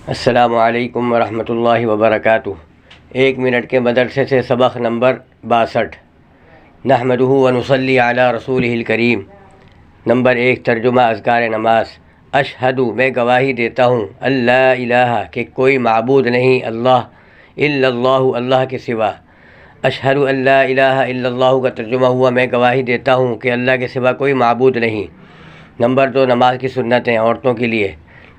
السلام علیکم ورحمۃ اللہ وبرکاتہ۔ 1 منٹ کے مدرسے سے سبق نمبر 62۔ نحمدہ ونصلی علی رسولہ الکریم۔ نمبر 1، ترجمہ اذکار نماز۔ اشہد، میں گواہی دیتا ہوں، اللہ الہ، کہ کوئی معبود نہیں اللہ الا اللہ، اللہ کے سوا۔ اشہد اللہ الہ الا اللہ کا ترجمہ ہوا، میں گواہی دیتا ہوں کہ اللہ کے سوا کوئی معبود نہیں۔ نمبر 2، نماز کی سنتیں عورتوں کے لیے۔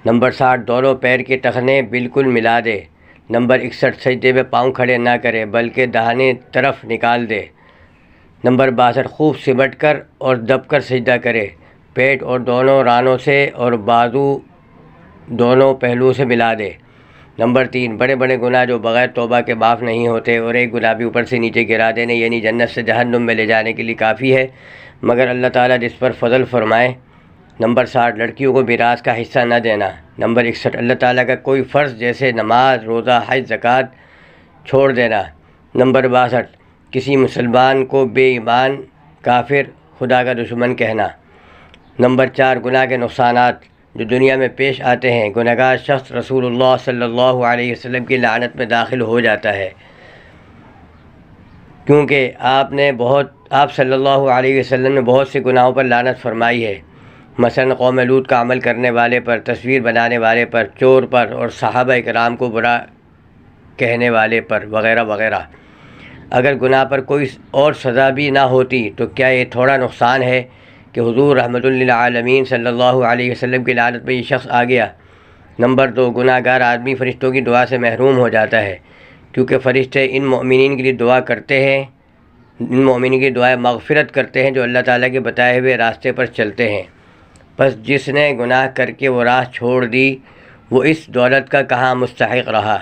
نمبر 60، دونوں پیر کے ٹخنے بالکل ملا دے۔ نمبر 61، سجدے میں پاؤں کھڑے نہ کرے بلکہ داہنے طرف نکال دے۔ نمبر 62، خوب سمٹ کر اور دب کر سجدہ کرے، پیٹ اور دونوں رانوں سے اور بازو دونوں پہلوؤں سے ملا دے۔ نمبر 3، بڑے بڑے گناہ جو بغیر توبہ کے معاف نہیں ہوتے اور ایک گناہ بھی اوپر سے نیچے گرا دینے یعنی جنت سے جہنم میں لے جانے کے لیے کافی ہے، مگر اللہ تعالیٰ جس پر فضل فرمائے۔ نمبر 60، لڑکیوں کو میراث کا حصہ نہ دینا۔ نمبر 61، اللہ تعالیٰ کا کوئی فرض جیسے نماز، روزہ، حج، زکوٰۃ چھوڑ دینا۔ نمبر 62، کسی مسلمان کو بے ایمان، کافر، خدا کا دشمن کہنا۔ نمبر 4، گناہ کے نقصانات جو دنیا میں پیش آتے ہیں۔ گنہگار شخص رسول اللہ صلی اللہ علیہ وسلم کی لعنت میں داخل ہو جاتا ہے، کیونکہ آپ صلی اللہ علیہ وسلم نے بہت سے گناہوں پر لعنت فرمائی ہے، مثلا قوم لوط کا عمل کرنے والے پر، تصویر بنانے والے پر، چور پر اور صحابہ کرام کو برا کہنے والے پر وغیرہ وغیرہ۔ اگر گناہ پر کوئی اور سزا بھی نہ ہوتی تو کیا یہ تھوڑا نقصان ہے کہ حضور رحمۃ للعالمین صلی اللہ علیہ وسلم کی لعنت میں یہ شخص آ گیا۔ نمبر 2، گناہ گار آدمی فرشتوں کی دعا سے محروم ہو جاتا ہے، کیونکہ فرشتے ان مومنین کے لیے دعا کرتے ہیں، ان مومنین کی دعائیں مغفرت کرتے ہیں جو اللہ تعالیٰ کے بتائے ہوئے راستے پر چلتے ہیں۔ بس جس نے گناہ کر کے وہ راہ چھوڑ دی وہ اس دولت کا کہاں مستحق رہا۔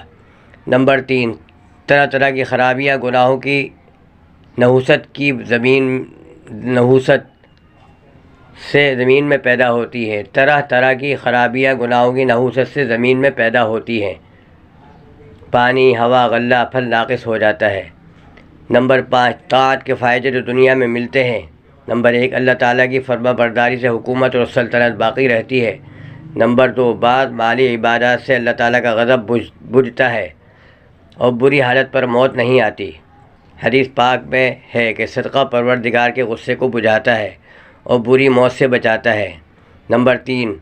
نمبر 3، طرح طرح کی خرابیاں گناہوں کی نحوست سے زمین میں پیدا ہوتی ہے، طرح طرح کی خرابیاں گناہوں کی نحوست سے زمین میں پیدا ہوتی ہیں۔ پانی، ہوا، غلہ، پھل ناقص ہو جاتا ہے۔ نمبر 5، طاعت کے فائدے جو دنیا میں ملتے ہیں۔ نمبر 1، اللہ تعالیٰ کی فرما برداری سے حکومت اور سلطنت باقی رہتی ہے۔ نمبر 2، بعض مالی عبادات سے اللہ تعالیٰ کا غضب بجھتا ہے اور بری حالت پر موت نہیں آتی۔ حدیث پاک میں ہے کہ صدقہ پروردگار کے غصے کو بجھاتا ہے اور بری موت سے بچاتا ہے۔ نمبر 3،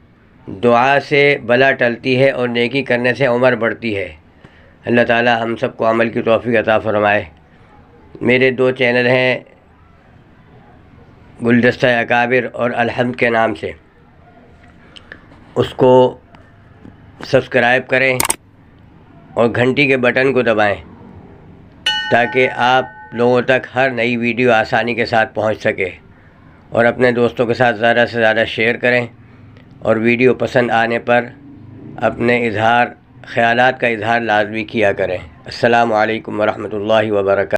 دعا سے بلا ٹلتی ہے اور نیکی کرنے سے عمر بڑھتی ہے۔ اللہ تعالیٰ ہم سب کو عمل کی توفیق عطا فرمائے۔ میرے 2 چینل ہیں، گلدستہ اکابر اور الحمد کے نام سے، اس کو سبسکرائب کریں اور گھنٹی کے بٹن کو دبائیں تاکہ آپ لوگوں تک ہر نئی ویڈیو آسانی کے ساتھ پہنچ سکے، اور اپنے دوستوں کے ساتھ زیادہ سے زیادہ شیئر کریں، اور ویڈیو پسند آنے پر اپنے خیالات کا اظہار لازمی کیا کریں۔ السلام علیکم ورحمۃ اللہ وبرکاتہ۔